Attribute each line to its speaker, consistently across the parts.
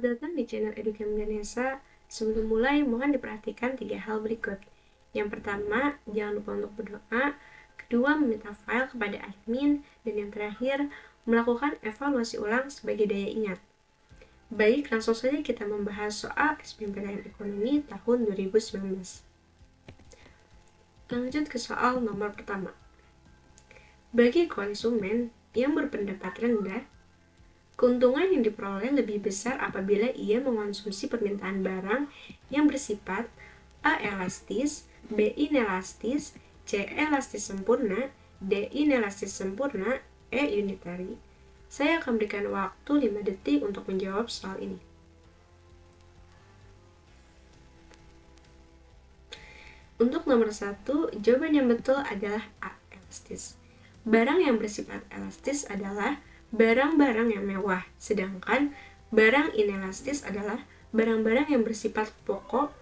Speaker 1: datang di channel Educam Ganesha. Sebelum mulai, mohon diperhatikan 3 hal berikut. Yang pertama, jangan lupa untuk berdoa. Kedua, meminta file kepada admin. Dan yang terakhir, melakukan evaluasi ulang sebagai daya ingat. Baik, langsung saja kita membahas soal SBMPTN Ekonomi tahun 2019. Lanjut ke soal nomor pertama. Bagi konsumen yang berpendapat rendah, keuntungan yang diperoleh lebih besar apabila ia mengonsumsi permintaan barang yang bersifat A. Elastis, B. Inelastis, C. Elastis sempurna, D. Inelastis sempurna, E. Unitary. Saya akan berikan waktu 5 detik untuk menjawab soal ini. Untuk nomor 1, jawaban yang betul adalah A. Elastis. Barang yang bersifat elastis adalah barang-barang yang mewah, sedangkan barang inelastis adalah barang-barang yang bersifat pokok.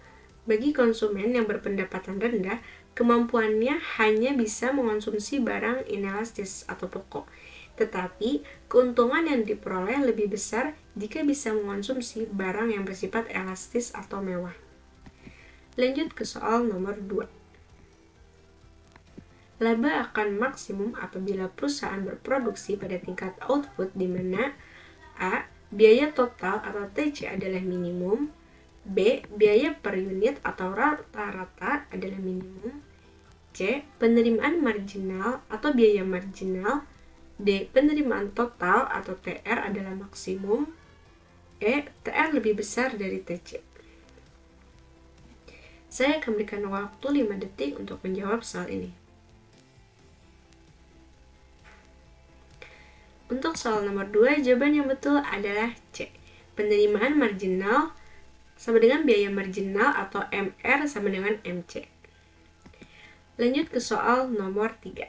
Speaker 1: Bagi konsumen yang berpendapatan rendah, kemampuannya hanya bisa mengonsumsi barang inelastis atau pokok. Tetapi, keuntungan yang diperoleh lebih besar jika bisa mengonsumsi barang yang bersifat elastis atau mewah. Lanjut ke soal nomor 2. Laba akan maksimum apabila perusahaan berproduksi pada tingkat output di mana A. Biaya total atau TC adalah minimum, B. Biaya per unit atau rata-rata adalah minimum, C. Penerimaan marginal atau biaya marginal, D. Penerimaan total atau TR adalah maksimum, E. TR lebih besar dari TC. Saya akan berikan waktu 5 detik untuk menjawab soal ini. Untuk soal nomor 2, jawaban yang betul adalah C. Penerimaan marginal sama dengan biaya marginal atau MR sama dengan MC. Lanjut ke soal nomor 3.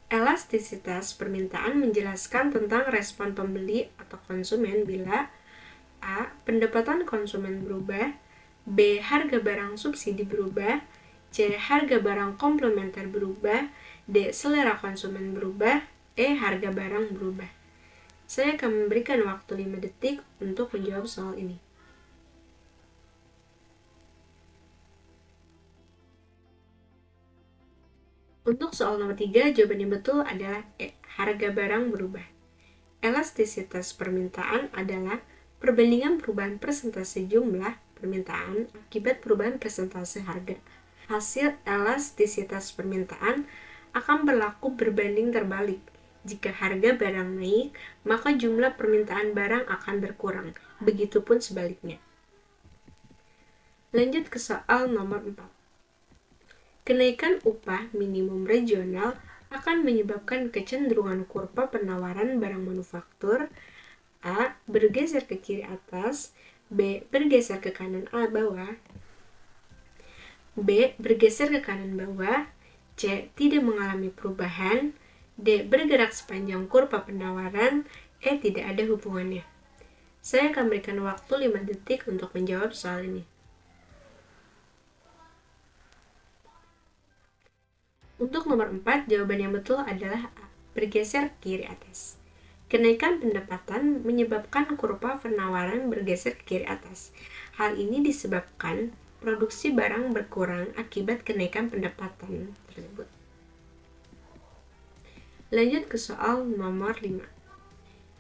Speaker 1: Elastisitas permintaan menjelaskan tentang respon pembeli atau konsumen bila A. Pendapatan konsumen berubah, B. Harga barang subsidi berubah, C. Harga barang komplementer berubah, D. Selera konsumen berubah, E. Harga barang berubah. Saya akan memberikan waktu 5 detik untuk menjawab soal ini. Untuk soal nomor 3, jawaban yang betul adalah E. Harga barang berubah. Elastisitas permintaan adalah perbandingan perubahan persentase jumlah permintaan akibat perubahan persentase harga. Hasil elastisitas permintaan akan berlaku berbanding terbalik. Jika harga barang naik, maka jumlah permintaan barang akan berkurang. Begitupun sebaliknya. Lanjut ke soal nomor 4. Kenaikan upah minimum regional akan menyebabkan kecenderungan kurva penawaran barang manufaktur A. Bergeser ke kiri atas, B. Bergeser ke kanan bawah, B. Bergeser ke kanan bawah, C. Tidak mengalami perubahan, D. Bergerak sepanjang kurva penawaran, E. Tidak ada hubungannya. Saya akan berikan waktu 5 detik untuk menjawab soal ini. Untuk nomor 4, jawaban yang betul adalah A. Bergeser ke kiri atas. Kenaikan pendapatan menyebabkan kurva penawaran bergeser ke kiri atas. Hal ini disebabkan produksi barang berkurang akibat kenaikan pendapatan tersebut. Lanjut ke soal nomor 5.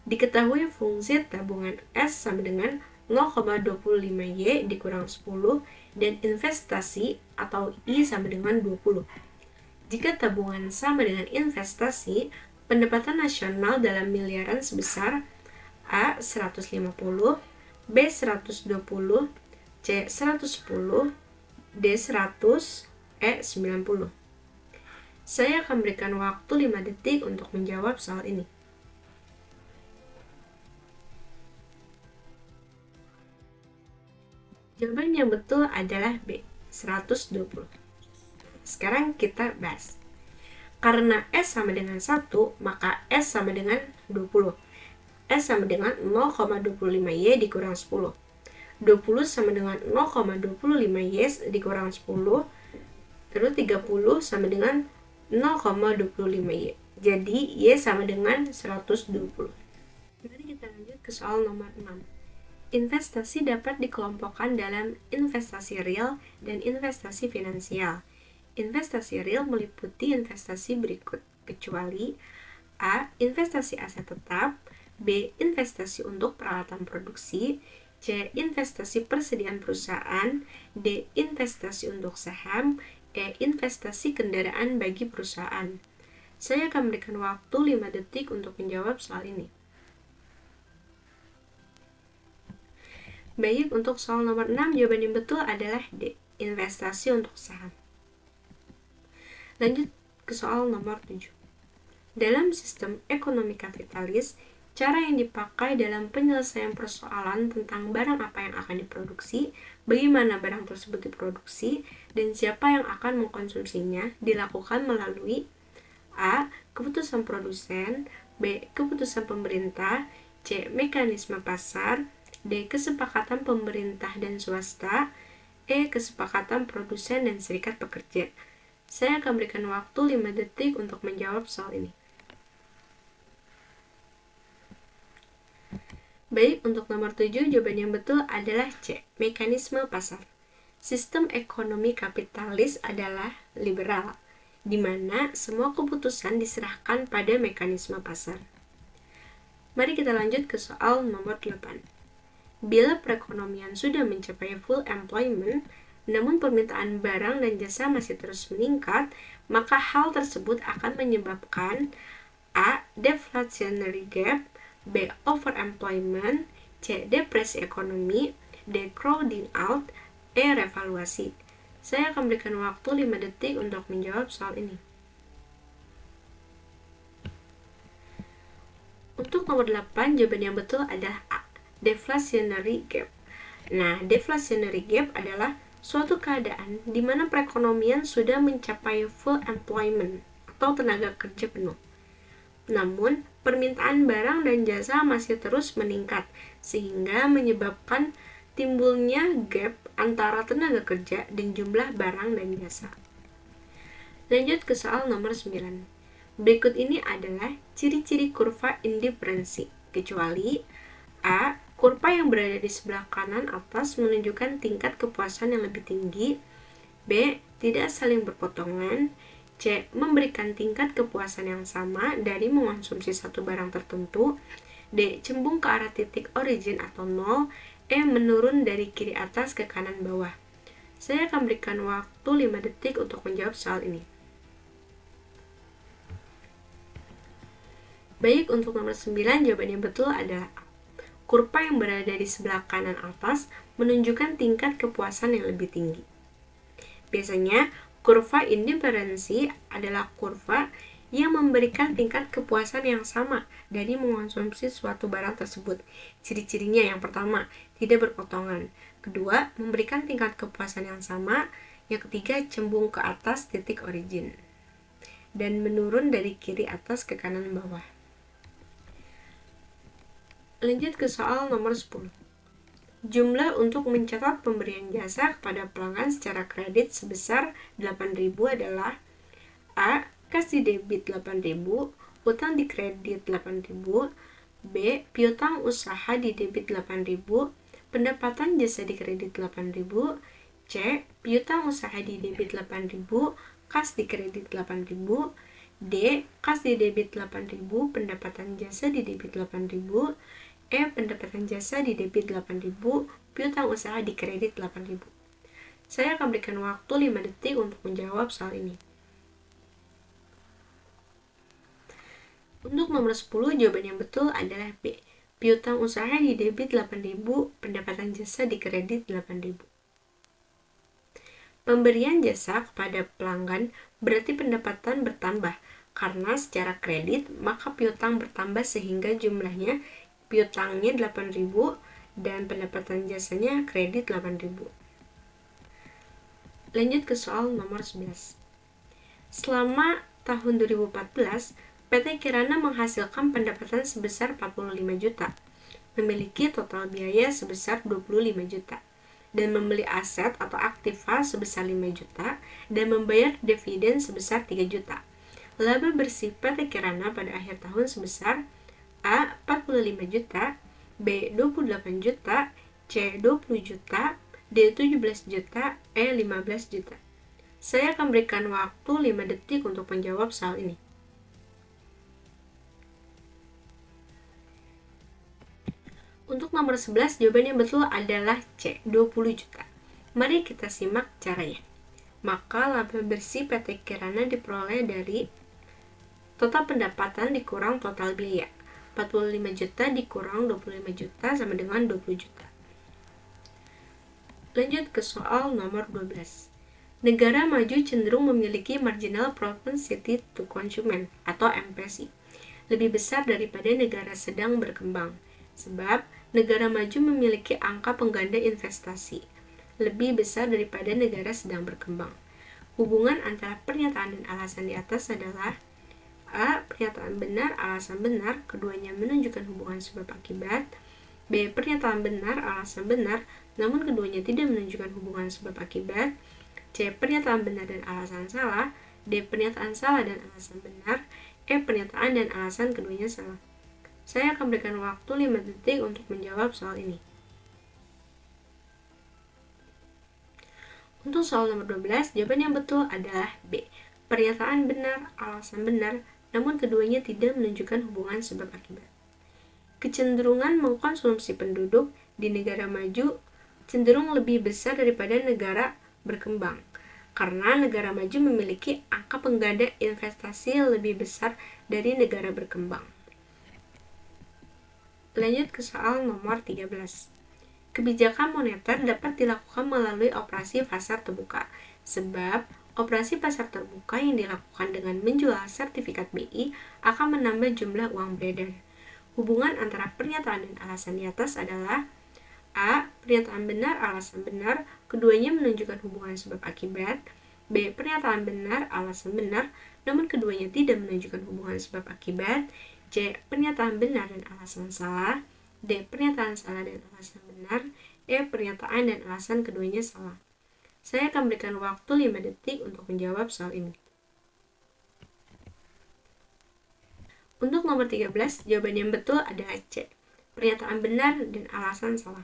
Speaker 1: Diketahui fungsi tabungan S sama dengan 0,25Y dikurang 10 dan investasi atau I sama dengan 20. Jika tabungan sama dengan investasi, pendapatan nasional dalam miliaran sebesar A. 150, B. 120, C. 110, D. 100, E. 90. Saya akan berikan waktu 5 detik untuk menjawab soal ini. Jawaban yang betul adalah B. 120. Sekarang kita bahas. Karena S sama dengan 1, maka S sama dengan 20. S sama dengan 0,25Y dikurang 10. 20 sama dengan 0,25Y dikurang 10. Terus 30 sama dengan 0,25Y. Jadi Y sama dengan 120. Mari kita lanjut ke soal nomor 6. Investasi dapat dikelompokkan dalam investasi real dan investasi finansial. Investasi real meliputi investasi berikut, kecuali A. Investasi aset tetap, B. Investasi untuk peralatan produksi, C. Investasi persediaan perusahaan, D. Investasi untuk saham, E. Investasi kendaraan bagi perusahaan. Saya akan memberikan waktu 5 detik untuk menjawab soal ini. Baik, untuk soal nomor 6, jawaban yang betul adalah D. Investasi untuk saham. Lanjut ke soal nomor 7. Dalam sistem ekonomi kapitalis, cara yang dipakai dalam penyelesaian persoalan tentang barang apa yang akan diproduksi, bagaimana barang tersebut diproduksi, dan siapa yang akan mengkonsumsinya dilakukan melalui A. Keputusan produsen, B. Keputusan pemerintah, C. Mekanisme pasar, D. Kesepakatan pemerintah dan swasta, E. Kesepakatan produsen dan serikat pekerja. Saya akan berikan waktu 5 detik untuk menjawab soal ini. Baik, untuk nomor 7, jawaban yang betul adalah C. Mekanisme pasar. Sistem ekonomi kapitalis adalah liberal, di mana semua keputusan diserahkan pada mekanisme pasar. Mari kita lanjut ke soal nomor 8. Bila perekonomian sudah mencapai full employment, namun permintaan barang dan jasa masih terus meningkat, maka hal tersebut akan menyebabkan A. Deflationary gap, B. Overemployment, C. Depresi ekonomi, D. Crowding out, E. Revaluasi. Saya akan berikan waktu 5 detik untuk menjawab soal ini. Untuk nomor 8, jawaban yang betul adalah A. Deflationary gap. Nah, deflationary gap adalah suatu keadaan di mana perekonomian sudah mencapai full employment atau tenaga kerja penuh. Namun, permintaan barang dan jasa masih terus meningkat, sehingga menyebabkan timbulnya gap antara tenaga kerja dan jumlah barang dan jasa. Lanjut ke soal nomor 9. Berikut ini adalah ciri-ciri kurva indiferensi, kecuali A. Kurva yang berada di sebelah kanan atas menunjukkan tingkat kepuasan yang lebih tinggi, B. Tidak saling berpotongan, C. Memberikan tingkat kepuasan yang sama dari mengonsumsi satu barang tertentu, D. Cembung ke arah titik origin atau 0, E. Menurun dari kiri atas ke kanan bawah. Saya akan berikan waktu 5 detik untuk menjawab soal ini. Baik, untuk nomor 9, jawaban yang betul adalah A. Kurva yang berada di sebelah kanan atas menunjukkan tingkat kepuasan yang lebih tinggi. Biasanya, kurva indiferensi adalah kurva yang memberikan tingkat kepuasan yang sama dari mengonsumsi suatu barang tersebut. Ciri-cirinya yang pertama, tidak berpotongan. Kedua, memberikan tingkat kepuasan yang sama. Yang ketiga, cembung ke atas titik origin. Dan menurun dari kiri atas ke kanan bawah. Lanjut ke soal nomor 10. Jumlah untuk mencatat pemberian jasa kepada pelanggan secara kredit sebesar 8.000 adalah A. Kas di debit 8.000, utang di kredit 8.000, B. Piutang usaha di debit 8.000, pendapatan jasa di kredit 8.000, C. Piutang usaha di debit 8.000, kas di kredit 8.000, D. Kas di debit 8.000, pendapatan jasa di debit 8.000, E. Pendapatan jasa di debit 8.000, piutang usaha di kredit 8.000. Saya akan berikan waktu 5 detik untuk menjawab soal ini. Untuk nomor 10, jawaban yang betul adalah B. Piutang usaha di debit 8.000, pendapatan jasa di kredit 8.000. Pemberian jasa kepada pelanggan berarti pendapatan bertambah, karena secara kredit maka piutang bertambah sehingga jumlahnya piutangnya 8.000 dan pendapatan jasanya kredit 8.000. Lanjut ke soal nomor 11. Selama tahun 2014, PT Kirana menghasilkan pendapatan sebesar 45 juta, memiliki total biaya sebesar 25 juta, dan membeli aset atau aktiva sebesar 5 juta, dan membayar dividen sebesar 3 juta. Laba bersih PT Kirana pada akhir tahun sebesar A. 45 juta, B. 28 juta, C 20 juta, D 17 juta, E 15 juta. Saya akan berikan waktu 5 detik untuk menjawab soal ini. Untuk nomor 11, jawaban yang betul adalah C, 20 juta. Mari kita simak caranya. Maka laba bersih PT Kirana diperoleh dari total pendapatan dikurang total biaya. 45 juta dikurang 25 juta sama dengan 20 juta. Lanjut ke soal nomor 12. Negara maju cenderung memiliki marginal propensity to consume atau MPC lebih besar daripada negara sedang berkembang, sebab negara maju memiliki angka pengganda investasi lebih besar daripada negara sedang berkembang. Hubungan antara pernyataan dan alasan di atas adalah A. Pernyataan benar, alasan benar, keduanya menunjukkan hubungan sebab akibat. B. Pernyataan benar, alasan benar, namun keduanya tidak menunjukkan hubungan sebab akibat. C. Pernyataan benar dan alasan salah. D. Pernyataan salah dan alasan benar. E. Pernyataan dan alasan keduanya salah. Saya akan berikan waktu 5 detik untuk menjawab soal ini. Untuk soal nomor 12, jawaban yang betul adalah B. Pernyataan benar, alasan benar, namun keduanya tidak menunjukkan hubungan sebab akibat. Kecenderungan mengkonsumsi penduduk di negara maju cenderung lebih besar daripada negara berkembang, karena negara maju memiliki angka pengganda investasi lebih besar dari negara berkembang. Lanjut ke soal nomor 13. Kebijakan moneter dapat dilakukan melalui operasi pasar terbuka, sebab operasi pasar terbuka yang dilakukan dengan menjual sertifikat BI akan menambah jumlah uang beredar. Hubungan antara pernyataan dan alasan di atas adalah A. Pernyataan benar, alasan benar, keduanya menunjukkan hubungan sebab akibat. B. Pernyataan benar, alasan benar, namun keduanya tidak menunjukkan hubungan sebab akibat. C. Pernyataan benar dan alasan salah. D. Pernyataan salah dan alasan benar. E. Pernyataan dan alasan keduanya salah. Saya akan berikan waktu 5 detik untuk menjawab soal ini. Untuk nomor 13, jawaban yang betul adalah C. Pernyataan benar dan alasan salah.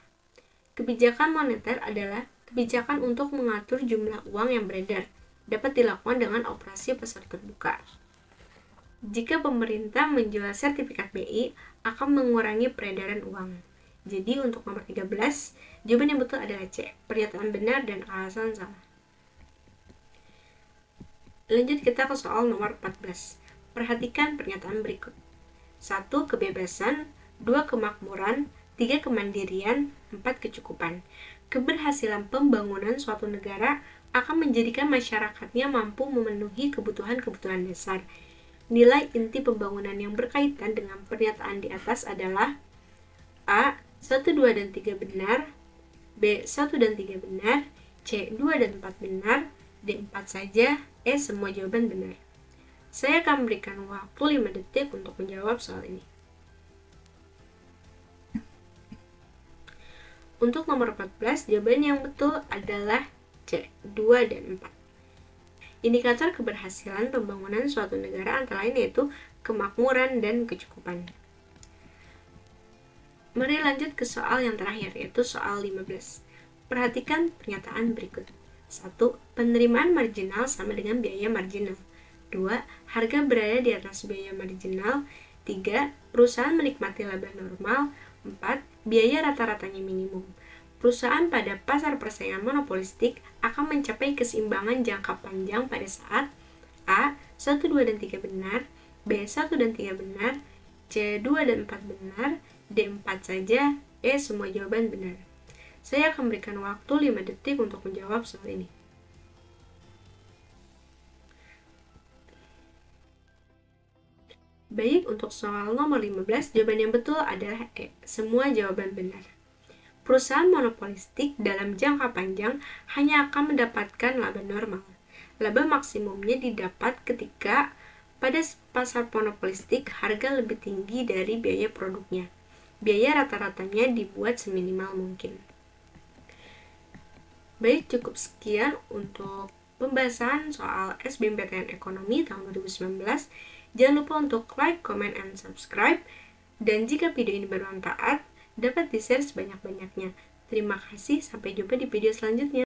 Speaker 1: Kebijakan moneter adalah kebijakan untuk mengatur jumlah uang yang beredar, dapat dilakukan dengan operasi pasar terbuka. Jika pemerintah menjual sertifikat BI, akan mengurangi peredaran uang. Jadi untuk nomor 13, jawaban yang betul adalah C. Pernyataan benar dan alasan salah. Lanjut kita ke soal nomor 14. Perhatikan pernyataan berikut. 1. Kebebasan, 2. Kemakmuran, 3. Kemandirian, 4. Kecukupan. Keberhasilan pembangunan suatu negara akan menjadikan masyarakatnya mampu memenuhi kebutuhan-kebutuhan dasar. Nilai inti pembangunan yang berkaitan dengan pernyataan di atas adalah A. 1, 2, dan 3 benar, B. 1 dan 3 benar, C. 2 dan 4 benar, D. 4 saja, E. Semua jawaban benar. Saya akan berikan waktu 5 detik untuk menjawab soal ini. Untuk nomor 14, jawaban yang betul adalah C. 2 dan 4. Indikator keberhasilan pembangunan suatu negara antara lain yaitu kemakmuran dan kecukupan. Mari lanjut ke soal yang terakhir, yaitu soal 15. Perhatikan pernyataan berikut. 1. Penerimaan marginal sama dengan biaya marginal. 2. Harga berada di atas biaya marginal. 3. Perusahaan menikmati laba normal. 4. Biaya rata-ratanya minimum. Perusahaan pada pasar persaingan monopolistik akan mencapai keseimbangan jangka panjang pada saat A. 1, 2, dan 3 benar, B. 1 dan 3 benar, C. 2 dan 4 benar, D. 4 saja, E. Semua jawaban benar. Saya akan berikan waktu 5 detik untuk menjawab soal ini. Baik, untuk soal nomor 15, jawaban yang betul adalah E. Semua jawaban benar. Perusahaan monopolistik dalam jangka panjang hanya akan mendapatkan laba normal. Laba maksimumnya didapat ketika pada pasar monopolistik harga lebih tinggi dari biaya produknya. Biaya rata-ratanya dibuat seminimal mungkin. Baik, cukup sekian untuk pembahasan soal SBMPTN Ekonomi tahun 2019. Jangan lupa untuk like, comment, and subscribe. Dan jika video ini bermanfaat, dapat di-share sebanyak-banyaknya. Terima kasih, sampai jumpa di video selanjutnya.